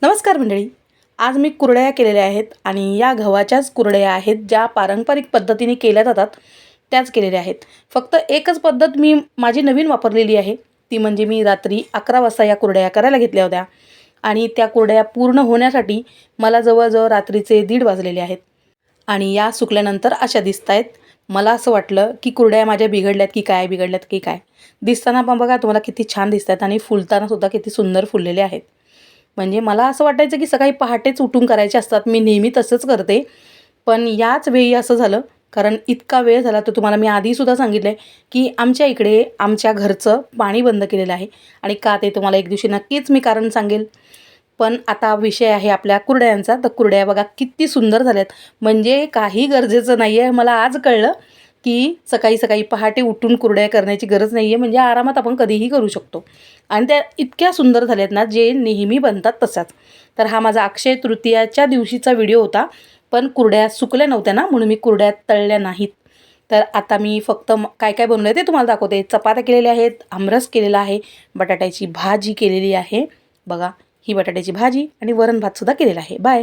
नमस्कार मंडळी. आज मी कुरडया केलेल्या आहेत आणि या गव्हाच्याच कुरडया आहेत ज्या पारंपरिक पद्धतीने केल्या जातात त्याच केलेल्या आहेत. फक्त एकच पद्धत मी माझी नवीन वापरलेली आहे, ती म्हणजे मी रात्री 11 वाजता या कुरडया करायला घेतल्या होत्या आणि त्या कुरडया पूर्ण होण्यासाठी मला जवळजवळ रात्रीचे 1:30 वाजलेले आहेत आणि या सुकल्यानंतर अशा दिसत आहेत. मला असं वाटलं की कुरडया माझ्या बिघडल्यात की काय, बिघडल्यात की काय. दिसताना पण बघा तुम्हाला किती छान दिसतात आणि फुलताना सुद्धा किती सुंदर फुललेले आहेत. म्हणजे मला असं वाटायचं की सकाळी पहाटेच उठून करायचे असतात, मी नेहमी तसंच करते. पण याच वेळी असं झालं, कारण इतका वेळ झाला तर तुम्हाला मी आधीसुद्धा सांगितलं आहे की आमच्या इकडे आमच्या घरचं पाणी बंद केलेलं आहे आणि का ते तुम्हाला एक दिवशी नक्कीच मी कारण सांगेल. पण आता विषय आहे आपल्या कुरडयांचा. तर कुरडया बघा किती सुंदर झाल्यात. म्हणजे काही गरजेचं नाही आहे. मला आज कळलं की सकाळी सकाळी पहाटे उठून कुरडया करण्याची गरज नाही आहे. म्हणजे आरामात आपण कधीही करू शकतो आणि त्या इतक्या सुंदर झाल्यात ना, जे नेहमी बनतात तशाच. तर हा माझा अक्षय तृतीयाच्या दिवशीचा व्हिडिओ होता. पण कुरडया सुकल्या नव्हत्या ना, म्हणून मी कुरडया तळल्या नाहीत. तर आता मी फक्त काय काय बनवलं ते तुम्हाला दाखवते. चपात्या केलेल्या आहेत, आमरस केलेला आहे, बटाट्याची भाजी केलेली आहे. बघा ही बटाट्याची भाजी आणि वरण भातसुद्धा केलेला आहे. बाय.